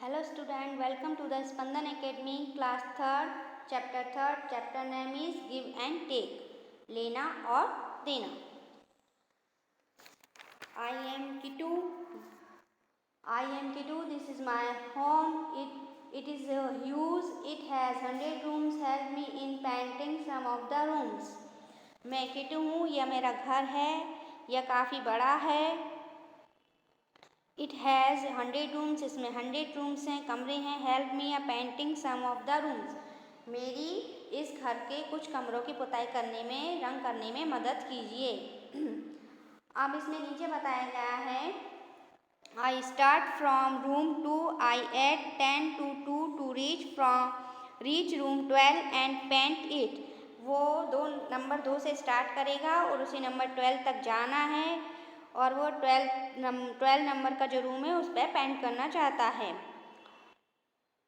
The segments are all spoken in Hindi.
Hello student, welcome to the Spandan Academy class 3rd, chapter 3rd. Chapter name is give and take, लेना और देना. I am Kitu. This is my home. It is huge. It has 100 rooms. Help me in painting some of the rooms. मैं किटू हूँ. यह मेरा घर है. यह काफ़ी बड़ा है. It has 100 rooms. इसमें 100 रूम्स हैं, कमरे हैं. Help me a painting some of the rooms. मेरी इस घर के कुछ कमरों की पुताई करने में, रंग करने में मदद कीजिए. अब इसमें नीचे बताया गया है I start from room 2. I add 10 to 2 to reach room 12 and paint it. वो नंबर 2 से स्टार्ट करेगा और उसी नंबर 12 तक जाना है और वो 12 नंबर का जो रूम है उस पर पेंट करना चाहता है.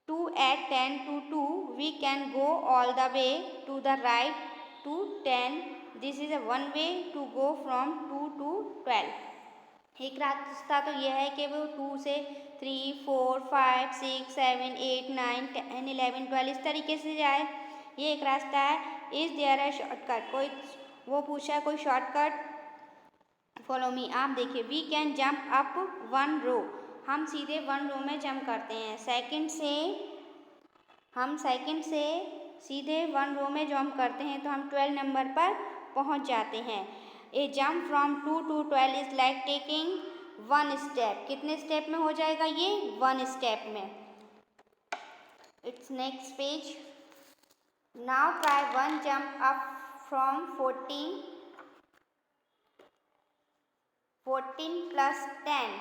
2 at 10 to 2 we can go all the way to the right to 10. This is a one way to go from 2 to 12. एक रास्ता तो यह है कि वो 2 से 3, 4, 5, 6, 7, 8, 9, 10, 11, 12 इस तरीके से जाए. ये एक रास्ता है. Is there a shortcut. कोई वो पूछा है कोई शॉर्टकट. Follow me. आप देखिए. वी कैन जंप अप 1 रो. हम सीधे 1 रो में जंप करते हैं. हम सेकंड से सीधे 1 रो में जंप करते हैं तो हम 12 नंबर पर पहुंच जाते हैं. A jump from 2 to 12 is like taking 1 step. कितने स्टेप में हो जाएगा ये? 1 स्टेप में. It's next page. Now try 1 jump up from 14 plus 10.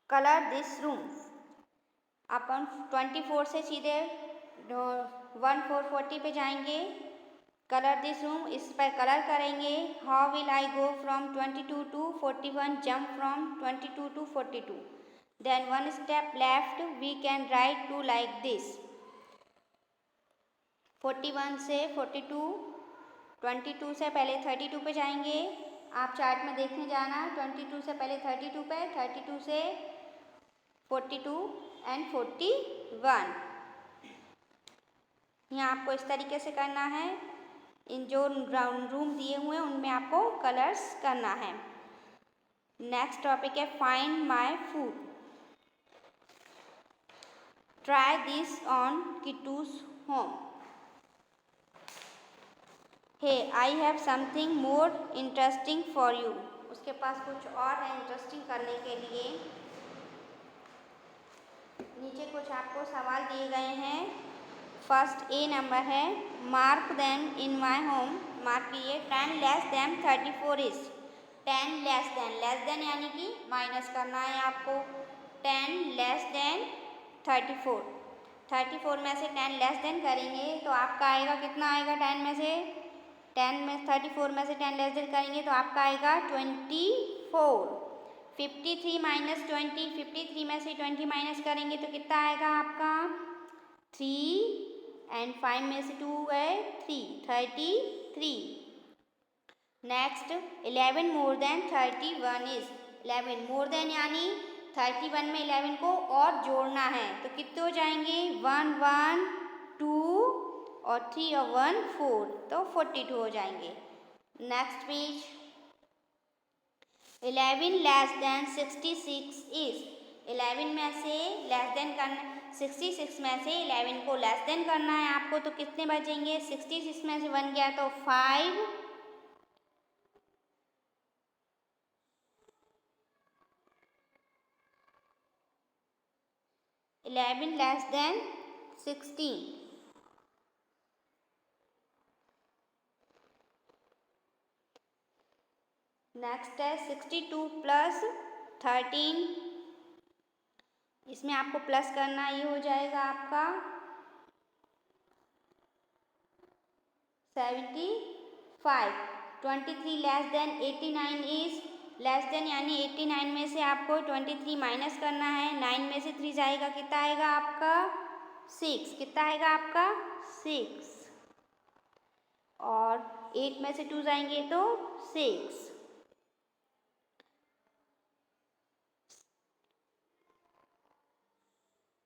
Colour this room. अपन 24 से सीधे 1440 पे जाएंगे. Colour this room. इस पर कलर करेंगे. How will I go from 22 to 41. Jump from 22 to 42. Then 1 step left. We can write too like this. 41 से 42. 22 से पहले 32 पे जाएंगे. आप चार्ट में देखने जाना. 22 से पहले 32 पे, 32 से 42 एंड 41. यहाँ आपको इस तरीके से करना है. इन जो रूम दिए हुए हैं उनमें आपको कलर्स करना है. नेक्स्ट टॉपिक है find my food. Try this on Kittu's home. Hey I have something more interesting for you. उसके पास कुछ और है इंटरेस्टिंग करने के लिए. नीचे कुछ आपको सवाल दिए गए हैं. फर्स्ट ए नंबर है. Mark them in my home. Mark कीजिए. 10 less than 34 is. 10 less than यानी कि माइनस करना है आपको. 10 लेस देन 34. 34 में से 10 लेस देन करेंगे तो आपका आएगा कितना आएगा? 10 में से 34 में से 10 लेस देन करेंगे तो आपका आएगा 24. 53 माइनस 20. 53 में से 20 माइनस करेंगे तो कितना आएगा आपका? 3 एंड 5 में से 2 है 3. 33. Next 11 more than 31 is. 11 more than यानी 31 में 11 को और जोड़ना है तो कितने हो जाएंगे? 1 1 2 और 3 और 1 4 तो 42 हो जाएंगे. Next page. 11 less than 66 is. 11 में से लेस देन करना. 66 में से 11 को लेस देन करना है आपको तो कितने बचेंगे? 66 में से 1 गया तो 5. 11 लेस देन 16. नेक्स्ट है 62 प्लस 13. इसमें आपको प्लस करना. ये हो जाएगा आपका 75. 23 less than 89 is. Less than यानी 89 में से आपको 23 माइनस करना है. 9 में से 3 जाएगा कितना आएगा आपका? 6. कितना आएगा आपका? 6. और 8 में से 2 जाएंगे तो 6.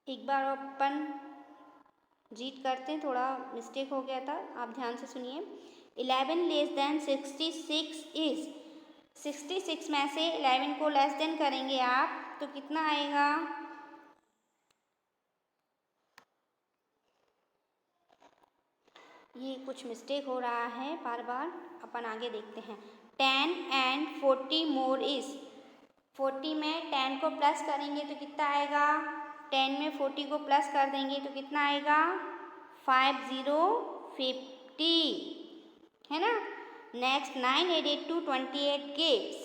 एक बार अपन रीड करते हैं, थोड़ा मिस्टेक हो गया था, आप ध्यान से सुनिए। 11 लेस देन 66 इज, 66 में से 11 को लेस देन करेंगे आप तो कितना आएगा? ये कुछ मिस्टेक हो रहा है बार बार, अपन आगे देखते हैं। 10 एंड 40 मोर इज, 40 में 10 को प्लस करेंगे तो कितना आएगा? 10 में 40 को प्लस कर देंगे तो कितना आएगा? 50 है ना। नेक्स्ट 9 एडेड टू 28 गिव्स,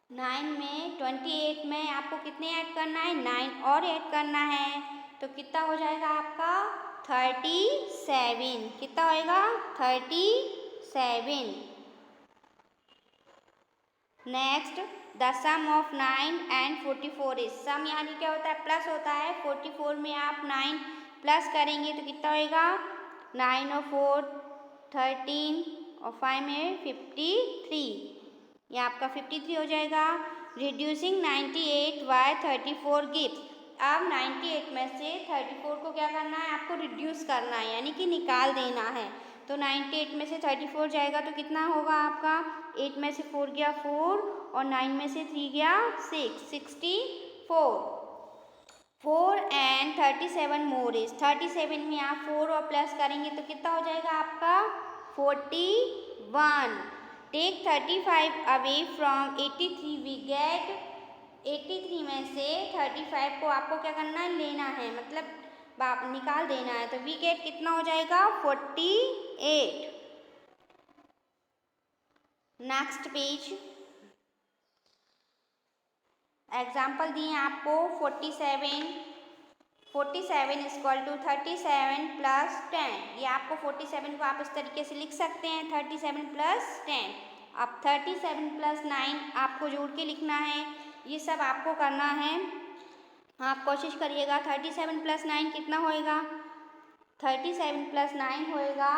9 में 28 में आपको कितने ऐड करना है? 9 और ऐड करना है तो कितना हो जाएगा आपका? 37। कितना होएगा? 37। Next the sum of 9 and 44 is, sum यानी क्या होता है? प्लस होता है। 44 में आप 9 प्लस करेंगे तो कितना होएगा? 9 और 4 13 और 5 में 53, ये आपका 53 हो जाएगा। रिड्यूसिंग 98 बाय 34 गिव्स, अब 98 में से 34 को क्या करना है? आपको रिड्यूस करना है, यानी कि निकाल देना है। तो 98 में से 34 जाएगा तो कितना होगा आपका? 8 में से 4 गया 4 और 9 में से 3 गया 6, 64। 4 एंड 37 मोर इज, 37 में आप 4 और प्लस करेंगे तो कितना हो जाएगा आपका? 41। Take 35 away from 83 we get, 83 में से 35 को आपको क्या करना है? लेना है, मतलब निकाल देना है। तो वी गेट कितना हो जाएगा? 48। नेक्स्ट पेज, एग्जाम्पल दिए आपको 47, 47 इक्वल टू 37 प्लस 10, ये आपको 47 को आप इस तरीके से लिख सकते हैं 37 प्लस 10। अब 37 प्लस 9 आपको जोड़ के लिखना है, ये सब आपको करना है। आप कोशिश करिएगा। 37 प्लस 9 कितना होएगा? 37 प्लस 9 होएगा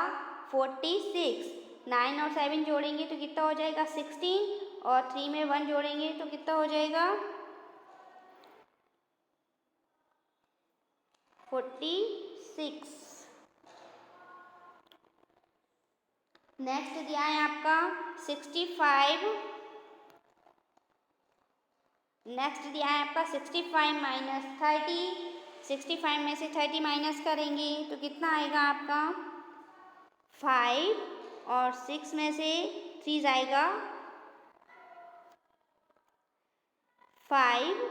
46। 9 और 7 जोड़ेंगे तो कितना हो जाएगा? 16 और 3 में 1 जोड़ेंगे तो कितना हो जाएगा? 46। नेक्स्ट दिया है आपका 65, नेक्स्ट दिया है आपका 65 माइनस 30, 65 में से 30 माइनस करेंगे तो कितना आएगा आपका? 5 और 6 में से 3 जाएगा 5,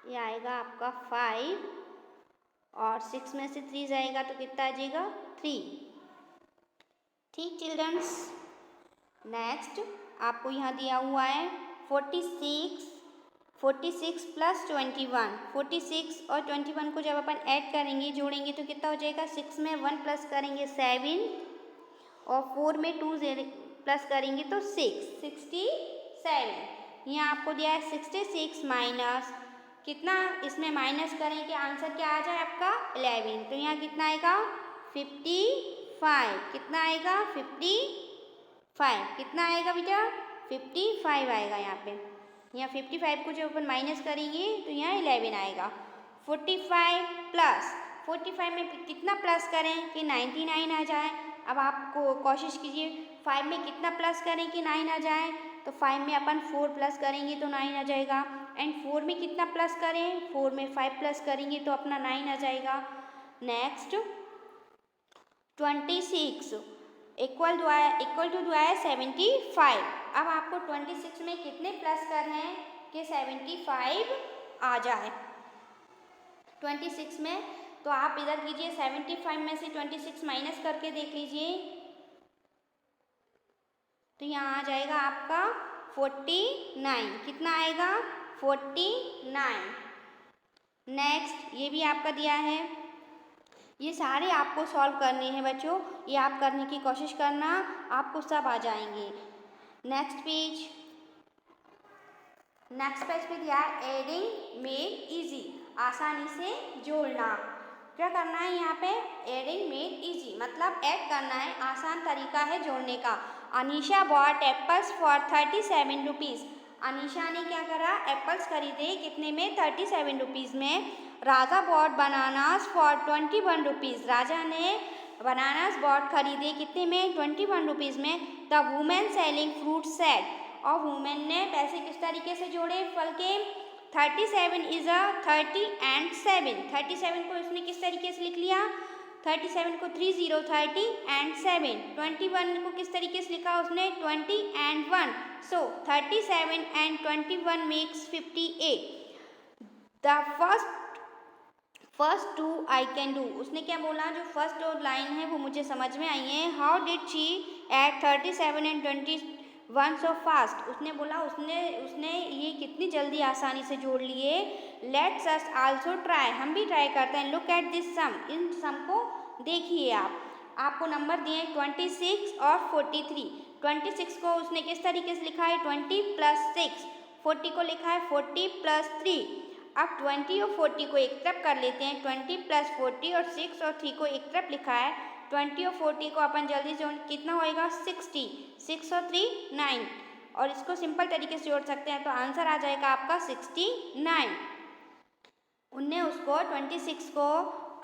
ये आएगा आपका 5 और 6 में से 3 जाएगा तो कितना आ जाएगा? 3। ठीक चिल्ड्रंस, नेक्स्ट आपको यहाँ दिया हुआ है 46, 46 प्लस 21, 46 और 21 को जब अपन ऐड करेंगे जोड़ेंगे तो कितना हो जाएगा? 6 में 1 प्लस करेंगे 7 और 4 में 2 प्लस करेंगे तो 6, 67। यहाँ आपको दिया है 66 माइनस कितना, इसमें माइनस करें कि आंसर क्या आ जाए आपका? 11। तो यहाँ कितना आएगा? 55। कितना आएगा? 55। कितना आएगा बेटा? 55 आएगा यहाँ पे। यहाँ 55 को जब अपन माइनस करेंगे तो यहाँ 11 आएगा। 45 प्लस 45 में कितना प्लस करें कि 99 आ जाए। अब आपको कोशिश कीजिए 5 में कितना प्लस करें कि 9 आ जाए। तो 5 में अपन 4 प्लस करेंगे तो 9 आ जाएगा। एंड 4 में कितना प्लस करें? 4 में 5 प्लस करेंगे तो अपना 9 आ जाएगा। नेक्स्ट 26 इक्वल टू जो है 75। अब आपको 26 में कितने प्लस करने हैं कि 75 आ जाए 26 में। तो आप इधर कीजिए 75 में से 26 माइनस करके देख लीजिए तो यहाँ आ जाएगा आपका 49। कितना आएगा? 49। नेक्स्ट ये भी आपका दिया है, ये सारे आपको सॉल्व करने हैं बच्चों, ये आप करने की कोशिश करना, आपको सब आ जाएंगे। नेक्स्ट पेज पे दिया है एडिंग मेड इजी, आसानी से जोड़ना। क्या करना है यहाँ पे? एडिंग मेड इजी मतलब ऐड करना है, आसान तरीका है जोड़ने का। Anisha bought apples for 37 rupees. Anisha ने क्या करा, एप्पल्स खरीदे कितने में, 37 रुपीज़ में। राजा बॉट बनानास फॉर 21 रुपीज़। राजा ने बनानास बॉट खरीदे कितने में, 21 रुपीज़ में। The women selling fruit said, और वुमेन ने पैसे किस तरीके से जोड़े फल के, 37 इज अ 30 एंड 7। 37 को इसने किस तरीके से लिख लिया, 37 को 30 30 एंड 7। 21 को किस तरीके से लिखा उसने, 20 and 1। So 37 and 21 makes 58। The first two I can do, उसने क्या बोला, जो फर्स्ट दो लाइन है वो मुझे समझ में आई है। How did she add 37 and 21 so fast, उसने बोला उसने ये कितनी जल्दी आसानी से जोड़ लिए। लेट्स अस आल्सो ट्राई, हम भी ट्राई करते हैं। लुक एट दिस सम, इन सम को देखिए आप। आपको नंबर दिए 26 और 43। 26 को उसने किस तरीके से लिखा है, 20 + 6। 40 को लिखा है 40 + 3। अब 20 और 40 को एक तरफ कर लेते हैं। 20 + 40 और 6 और 3 को एक तरफ लिखा है। 20 और 40 को अपन जल्दी से कितना होएगा, 60। 6 और 3 9, और इसको सिंपल तरीके से जोड़ सकते हैं, तो आंसर आ जाएगा आपका 69। उनने उसको 26 को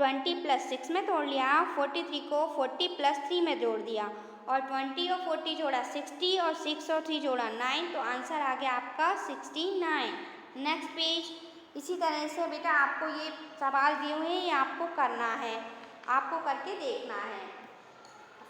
20 + 6 में तोड़ लिया, 43 को 40 + 3 में जोड़ दिया, और 20 और 40 जोड़ा 60, और 6 और 3 जोड़ा 9, तो आंसर आ गया आपका 69। Next page. इसी तरह से बेटा आपको ये सवाल दिए हुए हैं, ये आपको करना है, आपको करके देखना है।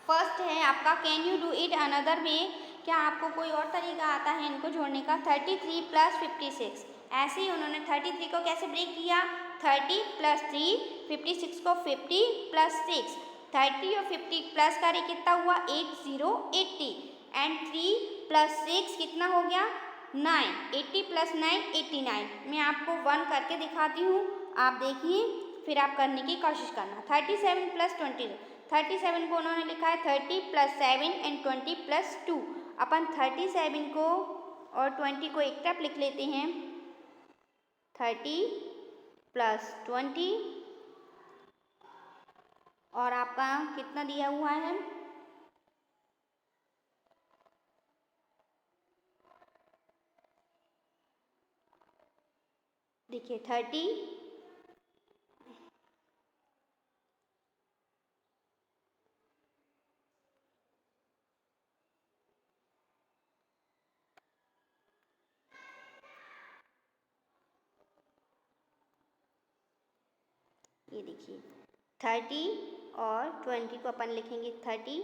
फर्स्ट है आपका, can you do it another way, क्या आपको कोई और तरीका आता है इनको जोड़ने का। 33 + 56, ऐसे ही उन्होंने 33 को कैसे ब्रेक किया, 30 + 3, 56 को 50 + 6। 30 और 50 प्लस करें कितना हुआ, 80 80, एंड 3 + 6 कितना हो गया, 9। 80 + 9 89। मैं आपको 1 करके दिखाती हूँ, आप देखिए, फिर आप करने की कोशिश करना। 37 + 20, 37 को उन्होंने लिखा है 30 + 7 एंड 20 + 2। अपन 37 को और 20 को एक तरफ लिख लेते हैं। 30 + 20, और आपका कितना दिया हुआ है, देखिए 30, ये देखिए 30 और 20 को अपन लिखेंगे 30,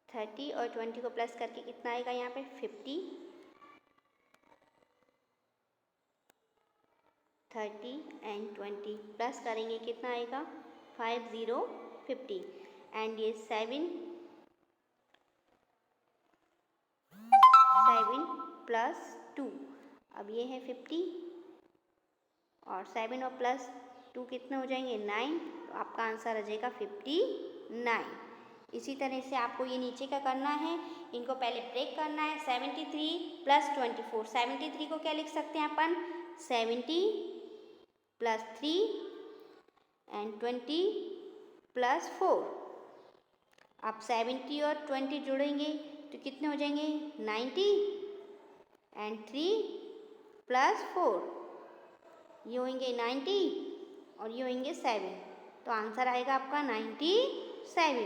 30 और 20 को प्लस करके कितना आएगा यहाँ पे 50। 30 एंड 20 प्लस करेंगे कितना आएगा 50 50, एंड ये 7 + 2, अब ये है 50, और 7 और +2 कितने हो जाएंगे 9, तो आपका आंसर आ जाएगा 59। इसी तरह से आपको ये नीचे का करना है, इनको पहले ब्रेक करना है। 73 + 24, 73 को क्या लिख सकते हैं अपन, 70 + 3 एंड 20 + 4। आप 70 और 20 जोड़ेंगे तो कितने हो जाएंगे 90, एंड 3 + 4, ये होंगे 90, और ये होंगे 7, तो आंसर आएगा आपका 97।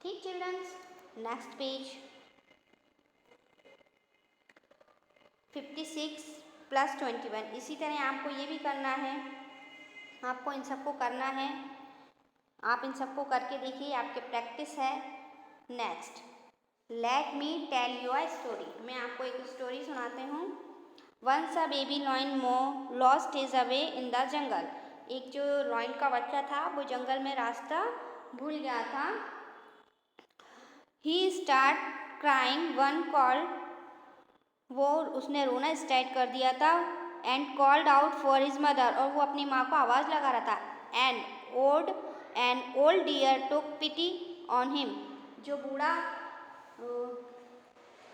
ठीक चिल्ड्रंस, नेक्स्ट पेज। 56 + 21, इसी तरह आपको ये भी करना है, आपको इन सबको करना है, आप इन सबको करके देखिए, आपके प्रैक्टिस है। Next, let me tell you a story, मैं आपको एक स्टोरी सुनाते हूँ। Once a baby lion Mo lost his way in the jungle, एक जो लॉइन का बच्चा था वो जंगल में रास्ता भूल गया था। He start crying one call, वो उसने रोना स्टार्ट कर दिया था। And called out for his mother, और वो अपनी माँ को आवाज़ लगा रहा था। An old deer took pity on him, जो बूढ़ा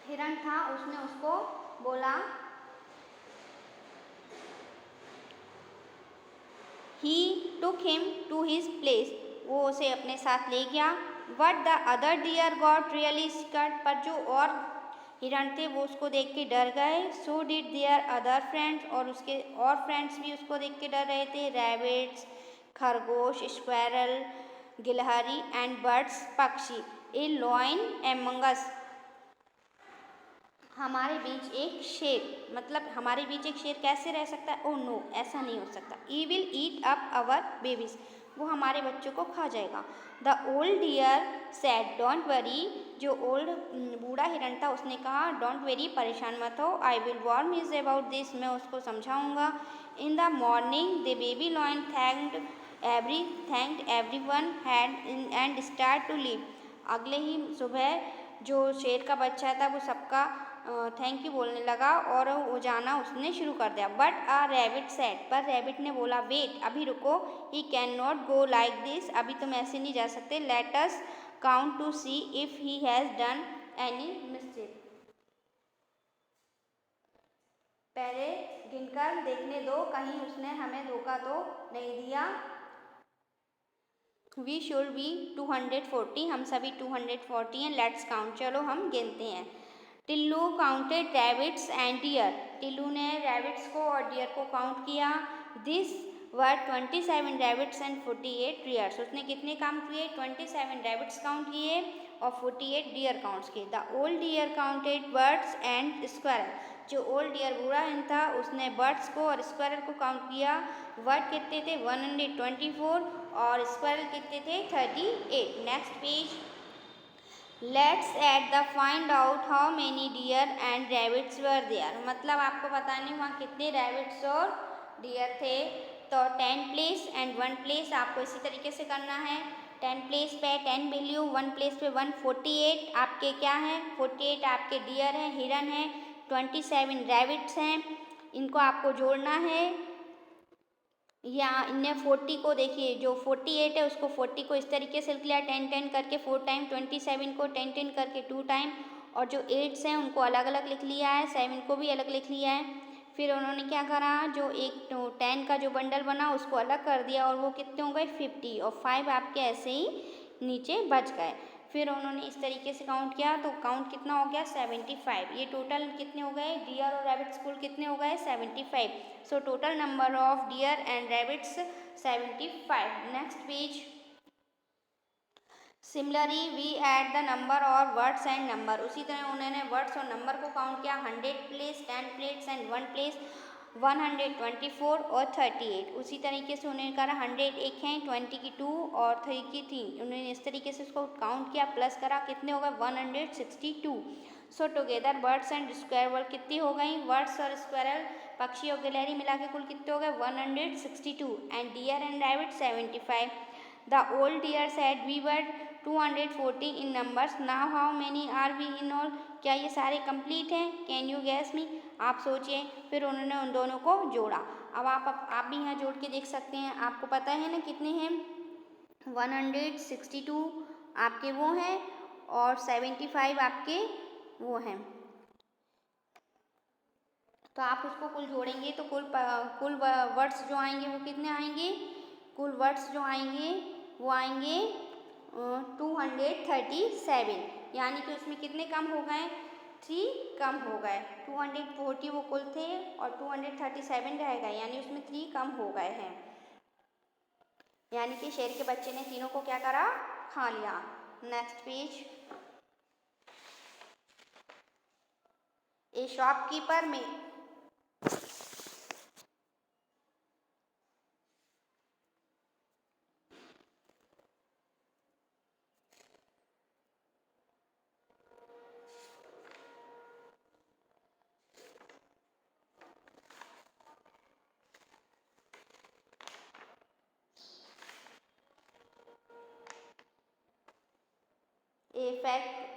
हिरण था उसने उसको बोला, He took him to his place. वो उसे अपने साथ ले गया. But the other deer got really scared. पर जो और हिरण थे वो उसको देख के डर गए. So did their other friends. और उसके और फ्रेंड्स भी उसको देख के डर रहे थे. Rabbits, खरगोश, squirrel, गिलहरी and birds, पक्षी. A lion among us. हमारे बीच एक शेर. मतलब हमारे बीच एक शेर कैसे रह सकता है? ओह नो, ऐसा नहीं हो सकता. He will eat up our babies. वो हमारे बच्चों को खा जाएगा. The old deer said, don't worry. जो ओल्ड बूढ़ा हिरण था उसने कहा, don't worry, परेशान मत हो. I will warn him about this. मैं उसको समझाऊंगा. In the morning the baby lion thanked everyone and started to leave. अगले ही सुबह जो शेर का बच्चा था वो सबका थैंक यू बोलने लगा और वो जाना उसने शुरू कर दिया. But a rabbit said. पर रैबिट ने बोला, वेट, अभी रुको. He can not go like this. अभी तुम ऐसे नहीं जा सकते. Let us count to see if he has done any mistake. पहले गिनकर देखने दो, कहीं उसने हमें धोखा तो नहीं दिया. We should be 240. हम सभी 240 हैं. Let's count. चलो हम गिनते हैं. Tillu counted rabbits and deer. Tillu ने रैबिट्स को और डियर को काउंट किया. This were 27 rabbits and 48 deers. उसने कितने काउंट किए? 27 रैबिट्स काउंट किए और 48 डियर काउंट्स किए. The old deer counted birds and squirrel. जो ओल्ड डियर बूढ़ा हिरण था उसने बर्ड्स को और स्क्वायरल को काउंट किया. बर्ड कितने थे? 124 और स्क्वायरल कितने थे? 38. Next page. Let's add the find out how many deer and rabbits were there. मतलब आपको पता नहीं वहाँ कितने रैबिट्स और डियर थे. तो 10 प्लेस एंड 1 प्लेस आपको इसी तरीके से करना है. 10 प्लेस पे 10 वैल्यू, 1 प्लेस पे 1. 48 आपके क्या हैं? 48 आपके डियर हैं, हिरन हैं. 27 रैबिट्स हैं. इनको आपको जोड़ना है. या इनने 40 को देखिए, जो 48 है उसको 40 को इस तरीके से लिख लिया 10 10 करके 4 टाइम. 27 को 10 10 करके 2 टाइम. और जो 8 हैं उनको अलग अलग लिख लिया है. 7 को भी अलग लिख लिया है. फिर उन्होंने क्या करा, जो एक 10 का जो बंडल बना उसको अलग कर दिया और वो कितने हो गए? 50. और 5 आपके ऐसे ही नीचे बच गए. फिर उन्होंने इस तरीके से काउंट किया तो काउंट कितना हो गया? 75. ये टोटल कितने हो गए? डियर और रैबिट्स कुल कितने हो गए? 75. So total number of deer and rabbits 75. Next page. Similarly we add the number और वर्ड्स एंड नंबर. उसी तरह उन्होंने वर्ड्स और नंबर को काउंट किया. 100 प्लेस, 10 प्लेस एंड 1 प्लेस, 124 और 38. उसी तरीके से उन्होंने करा 100 एक हैं, 20 की 2 और 3 की 3. उन्होंने इस तरीके से उसको काउंट किया, प्लस करा, कितने हो गए? 162. सो टुगेदर बर्ड्स एंड स्क्वायरल कितनी हो गई? बर्ड्स और स्क्वायरल, पक्षी और गिलहरी मिला के कुल कितने हो गए? 162. And deer and rabbit 75. The old deer said we were 240 in numbers. Now how many are we in all. क्या ये सारे कंप्लीट हैं? Can you guess me. आप सोचिए. फिर उन्होंने उन दोनों को जोड़ा. अब आप भी यहाँ जोड़ के देख सकते हैं. आपको पता है ना कितने हैं? 162 आपके वो हैं और 75 आपके वो हैं. तो आप उसको कुल जोड़ेंगे तो कुल वर्ड्स जो आएंगे वो कितने आएंगे? कुल वर्ड्स जो आएंगे वो आएंगे 237. यानी कि उसमें कितने कम हो गए? 3 कम हो गए. 240 वो कुल थे और 237 रह गए, यानी उसमें 3 कम हो गए हैं. यानी कि शेर के बच्चे ने तीनों को क्या करा? खा लिया. Next page. ए शॉपकीपर में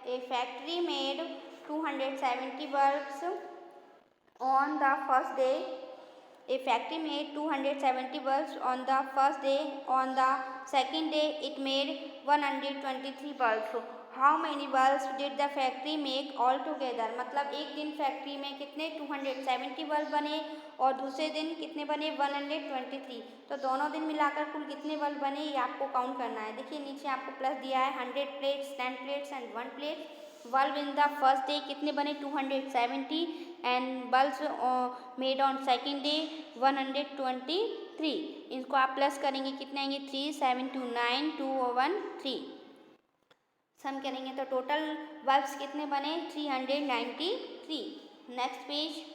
a factory made 270 bulbs on the first day. A factory made 270 bulbs on the first day. On the second day, it made 123 bulbs. How many bulbs did the factory make all together, मतलब एक दिन फैक्ट्री में कितने 270 बल्ब बने और दूसरे दिन कितने बने 123। तो दोनों दिन मिलाकर कुल कितने बल्ब बने ये आपको काउंट करना है। देखिए नीचे आपको प्लस दिया है 100 plates, 10 plates and 1 plate. Bulb in the first day कितने बने 270 and bulbs made on second day 123। इनको आप प्लस करेंगे कितने आएंगे 3 7 2 9 2 1 3। सम करेंगे तो टोटल बल्ब्स कितने बने 393। Next page.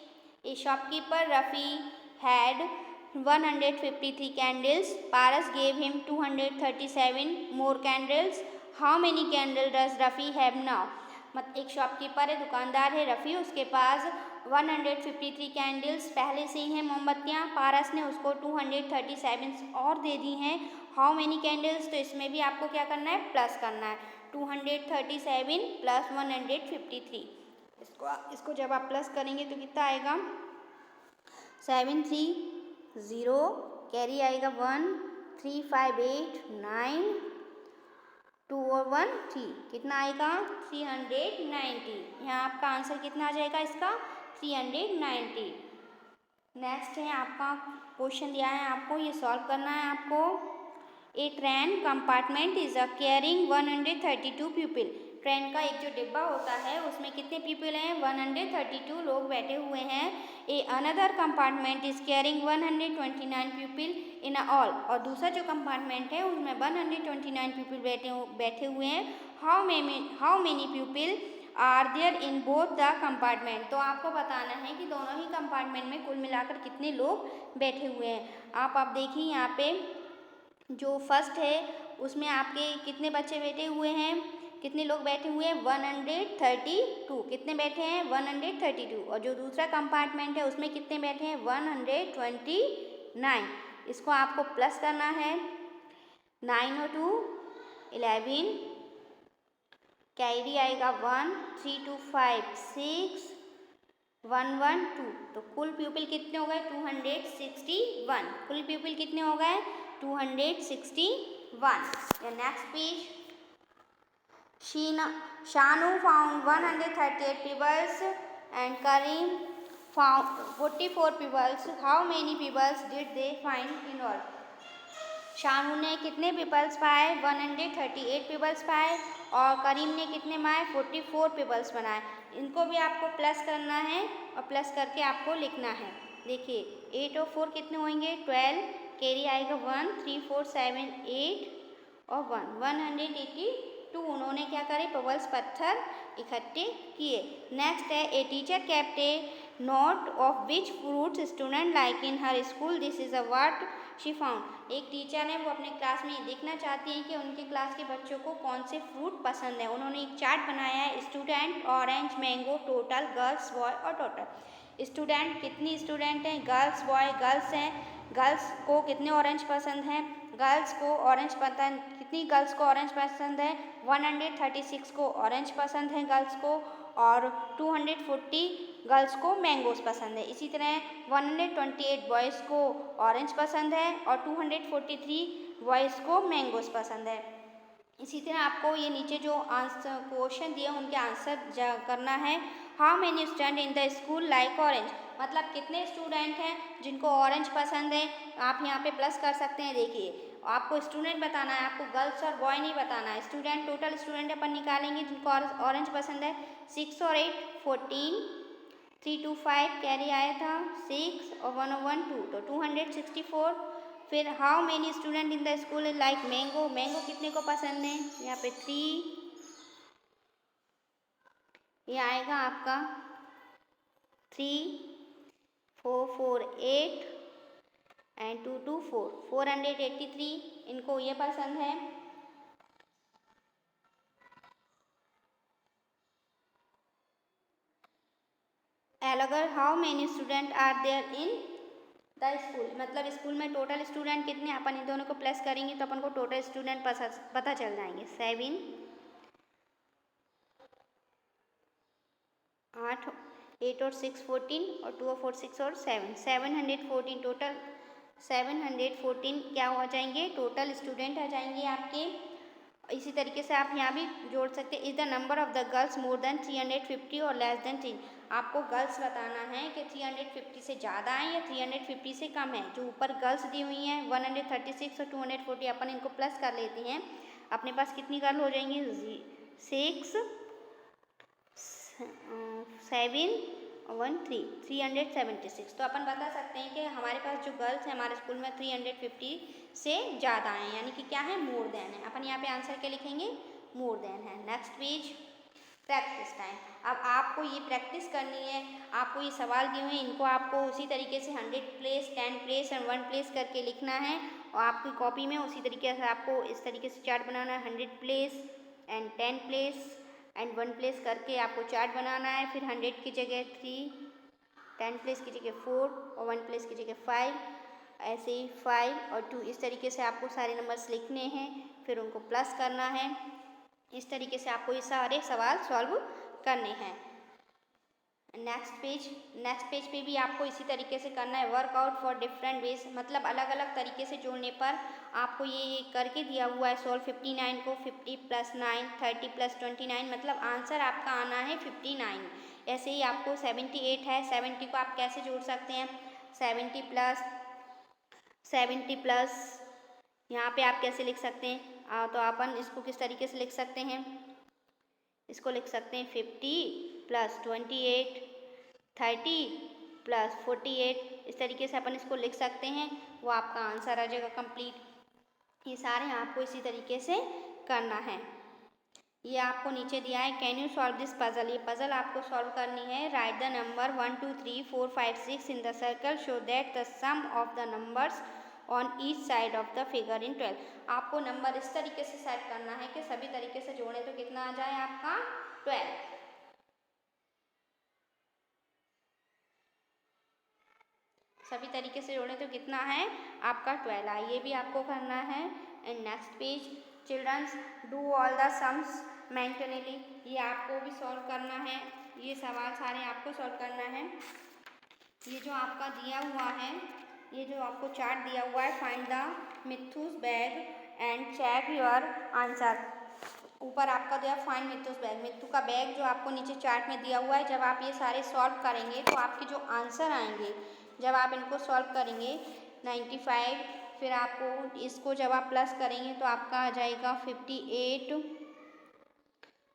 A shopkeeper Rafi had 153 candles, Paras gave him 237 more candles, how many candle does Rafi have now. मत एक शॉपकीपर है, दुकानदार है रफ़ी, उसके पास 153 कैंडल्स पहले से ही हैं मोमबत्तियाँ, पारस ने उसको 237 और दे दी हैं। हाउ मेनी कैंडल्स, तो इसमें भी आपको क्या करना है प्लस करना है 237 प्लस 153। इसको जब आप प्लस करेंगे तो कितना आएगा 7 3 0, कैरी आएगा 1 3 5 8 9 2 और 1 3, कितना आएगा 390। यहाँ आपका आंसर कितना आ जाएगा इसका 390। नेक्स्ट है आपका क्वेश्चन दिया है आपको, ये सॉल्व करना है आपको। A train compartment is a carrying 132 people, train का एक जो डिब्बा होता है उसमें कितने पीपल हैं 132 लोग बैठे हुए हैं। A another compartment is carrying 129 people in all, और दूसरा जो कंपार्टमेंट है उसमें 129 पीपल बैठे हुए हैं। How many people are there in both the compartment, तो आपको बताना है कि दोनों ही कंपार्टमेंट में कुल मिलाकर कितने लोग बैठे हुए हैं। आप देखिए यहाँ पे जो फर्स्ट है उसमें आपके कितने बच्चे बैठे हुए हैं, कितने लोग बैठे हुए हैं 132, कितने बैठे हैं 132, और जो दूसरा कंपार्टमेंट है उसमें कितने बैठे हैं 129। इसको आपको प्लस करना है 9 और 2 11, कैरी आएगा 1 3 2 5 6 1 1 2, तो कुल पीपल कितने हो गए 261। कुल पीपल कितने हो गए 261। Next page. Shanu found 138 pebbles and Karim found 44 pebbles. How many pebbles did they find in all? Shanu ने कितने पीपल्स पाए 138 पीपल्स पाए और करीम ने कितने पाए 44 पीपल्स बनाए। इनको भी आपको प्लस करना है और प्लस करके आपको लिखना है। देखिए 8 और 4 कितने होंगे 12, कैरी आएगा 1 3 4 7 8 और 1 182। उन्होंने क्या करे पीपल्स पत्थर इकट्ठे किए। नेक्स्ट है a teacher kept A note of which fruits student like in her school, this is a what she found. एक टीचर है वो अपने क्लास में देखना चाहती हैं कि उनके क्लास के बच्चों को कौन से फ्रूट पसंद है। उन्होंने एक चार्ट बनाया है student orange mango total girls boy और टोटल। स्टूडेंट कितनी स्टूडेंट हैं गर्ल्स बॉय गर्ल्स हैं, गर्ल्स को कितने ऑरेंज पसंद हैं, गर्ल्स को ऑरेंज पसंद, कितनी गर्ल्स को ऑरेंज पसंद है 136 को ऑरेंज पसंद है गर्ल्स को, और 240 गर्ल्स को मैंगोस पसंद है। इसी तरह 128 बॉयज़ को ऑरेंज पसंद है और 243 बॉयज़ को मैंगोस पसंद है। इसी तरह आपको ये नीचे जो आंसर क्वेश्चन दिए उनके आंसर करना है। How many student in the school like orange, मतलब कितने स्टूडेंट हैं जिनको ऑरेंज पसंद है। आप यहाँ पे प्लस कर सकते हैं। देखिए आपको स्टूडेंट बताना है, आपको गर्ल्स और बॉय नहीं बताना है। स्टूडेंट टोटल स्टूडेंट अपन निकालेंगे जिनको ऑरेंज पसंद है 6 और 8 14, 3 2 5 कैरी आया था 6 और 1 और 1 2, तो 264। फिर how many student in the school like mango, mango कितने को पसंद है यहाँ पे 3, ये आएगा आपका 3 4 4 8 एंड 2 2 4 483 इनको ये पसंद है। अगर how many student are there in the school, मतलब स्कूल में टोटल स्टूडेंट कितने, अपन इन दोनों को प्लस करेंगे तो अपन को टोटल स्टूडेंट पता चल जाएंगे 7 8 8 और 6 14 और 2 और 4 6 और 7 714 टोटल 714 क्या हो जाएंगे टोटल स्टूडेंट आ जाएंगे आपके इसी तरीके से आप यहाँ भी जोड़ सकते हैं, is the number of the girls more than 350 और लेस देन 3। आपको गर्ल्स बताना है कि 350 से ज़्यादा है या 350 से कम है। जो ऊपर गर्ल्स दी हुई हैं 136 और 240, अपन इनको प्लस कर लेते हैं। अपने पास कितनी गर्ल हो जाएंगी, 6 7 1 3 376। तो अपन बता सकते हैं कि हमारे पास जो गर्ल्स हैं हमारे स्कूल में 350 से ज़्यादा हैं, यानी कि क्या है, मोर देन है। अपन यहाँ पे आंसर क्या लिखेंगे, मोर देन है। Next page, practice time. अब आपको ये प्रैक्टिस करनी है, आपको ये सवाल दिए हुए हैं, इनको आपको उसी तरीके से 100 प्लेस 10 प्लेस और 1 प्लेस करके लिखना है। और आपकी कॉपी में उसी तरीके से आपको इस तरीके से चार्ट बनाना है, 100 place and 10 place and 1 place करके आपको चार्ट बनाना है। फिर 100 की जगह 3, 10 प्लेस की जगह 4 और 1 प्लेस की जगह 5, ऐसे ही 5 और 2, इस तरीके से आपको सारे नंबर्स लिखने हैं, फिर उनको प्लस करना है। इस तरीके से आपको ये सारे सवाल सॉल्व करने हैं। नेक्स्ट पेज पे भी आपको इसी तरीके से करना है। वर्कआउट फॉर डिफरेंट वेज, मतलब अलग अलग तरीके से जोड़ने पर आपको ये करके दिया हुआ है। सॉल्व 59 को 50 + 9 30 + 29, मतलब आंसर आपका आना है 59। ऐसे ही आपको 78 है, 70 को आप कैसे जोड़ सकते हैं, 70 प्लस यहाँ पे आप कैसे लिख सकते हैं, तो अपन इसको किस तरीके से लिख सकते हैं, इसको लिख सकते हैं 50 + 28 30 + 48, इस तरीके से अपन इसको लिख सकते हैं। वो आपका आंसर आ जाएगा कंप्लीट। ये सारे आपको इसी तरीके से करना है। ये आपको नीचे दिया है, can you solve this puzzle. ये पजल आपको सॉल्व करनी है। Write the number 1 2 3 4 5 6 in the circle, show that the sum of the numbers on each side of the figure in 12। आपको नंबर इस तरीके से सेट करना है कि सभी तरीके से जोड़े तो कितना आ जाए आपका 12। सभी तरीके से जोड़े तो कितना है आपका 12। ये भी आपको करना है। And next page, childrens do all the sums mentally. ये आपको भी सॉल्व करना है। ये सवाल सारे आपको सॉल्व करना है। ये जो आपका दिया हुआ है, ये जो आपको चार्ट दिया हुआ है, find the Mithu's bag and check your answer. ऊपर आपका दिया फाइंड मिथुस बैग, मिथु का बैग जो आपको नीचे चार्ट में दिया हुआ है। जब आप ये सारे सॉल्व करेंगे तो आपके जो आंसर आएंगे, जब आप इनको सॉल्व करेंगे 95, फिर आपको इसको जब आप प्लस करेंगे तो आपका आ जाएगा 58,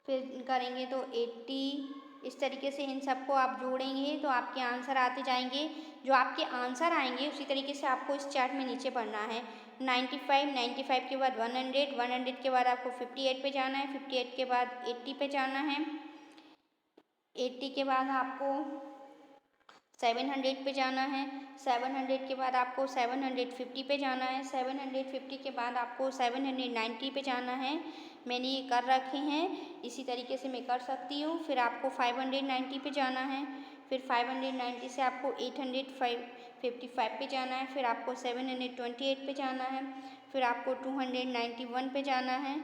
फिर करेंगे तो 80। इस तरीके से इन सबको आप जोड़ेंगे तो आपके आंसर आते जाएंगे। जो आपके आंसर आएंगे उसी तरीके से आपको इस चार्ट में नीचे पढ़ना है। 95 के बाद 100 के बाद आपको 58 पे जाना है, 58 के बाद 80 पे जाना है, 80 के बाद आपको 700 पे जाना है, 700 के बाद आपको 750 पे जाना है, 750 के बाद आपको 790 पे जाना है। मैंने ये कर रखे हैं, इसी तरीके से मैं कर सकती हूँ। फिर आपको 590 पे जाना है, फिर 590 से आपको 855 पे जाना है, फिर आपको 728 पे जाना है, फिर आपको 291 पे जाना है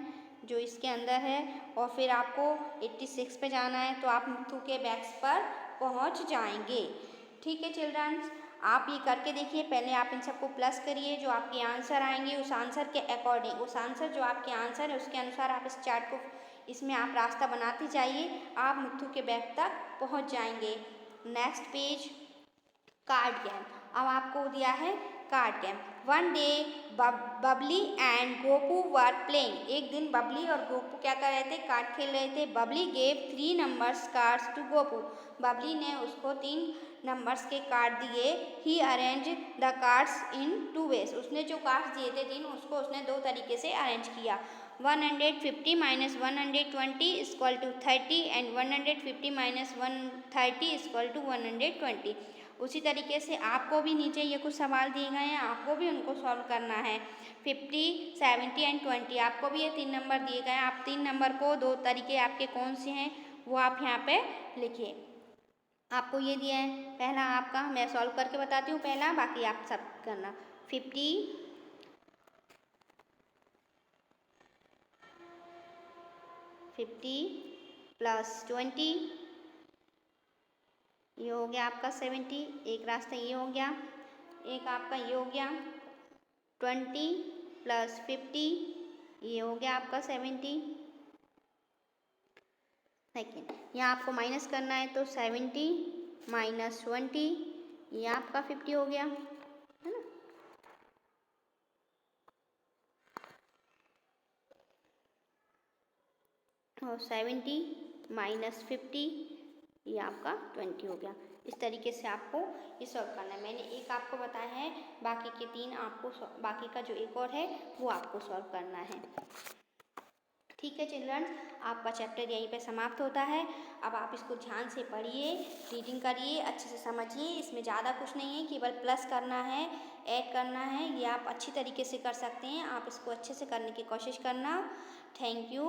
जो इसके अंदर है, और फिर आपको 86 पे जाना है। तो आप मिथु के बैग्स पर पहुँच जाएंगे। ठीक है चिल्ड्रंस, आप ये करके देखिए। पहले आप इन सबको प्लस करिए, जो आपके आंसर आएंगे उस आंसर के अकॉर्डिंग, उस आंसर जो आपके आंसर है उसके अनुसार आप इस चार्ट को, इसमें आप रास्ता बनाते जाइए, आप मिथु के बैग तक पहुंच जाएंगे। Next page, card game. अब आपको दिया है card game. One day Babli and Gopu were playing. एक दिन बबली और गोपू क्या कर रहे थे, कार्ड खेल रहे थे। Babli gave 3 numbers cards to Gopu. Babli ने उसको 3 नंबर्स के कार्ड दिए। He arrange the cards in 2 ways. उसने जो कार्ड्स दिए थे 3, उसको उसने 2 तरीके से अरेंज किया। 150 - 120 = 30 एंड 150 - 130 = 120। उसी तरीके से आपको भी नीचे ये कुछ सवाल दिए गए हैं, आपको भी उनको सॉल्व करना है। 50, 70 एंड 20, आपको भी ये 3 नंबर दिए गए हैं। आप 3 नंबर को 2 तरीके आपके कौन से हैं वो आप यहाँ पे लिखिए। आपको ये दिया है, पहला आपका मैं सॉल्व करके बताती हूँ, पहला बाकी आप सब करना। 50 + 20, ये हो गया आपका 70। एक रास्ता ये हो गया, एक आपका ये हो गया 20 + 50 ये हो गया आपका 70। सेकेंड यहाँ आपको माइनस करना है तो 70 माइनस 20, ये आपका 50 हो गया, है ना। और 70 माइनस 50, ये आपका 20 हो गया। इस तरीके से आपको ये सॉल्व करना है। मैंने एक आपको बताया है, बाकी के 3 आपको बाकी का जो एक और है वो आपको सॉल्व करना है। ठीक है चिल्ड्रन, आपका चैप्टर यहीं पे समाप्त होता है। अब आप इसको ध्यान से पढ़िए, रीडिंग करिए, अच्छे से समझिए। इसमें ज़्यादा कुछ नहीं है, केवल प्लस करना है, ऐड करना है। ये आप अच्छी तरीके से कर सकते हैं। आप इसको अच्छे से करने की कोशिश करना। Thank you.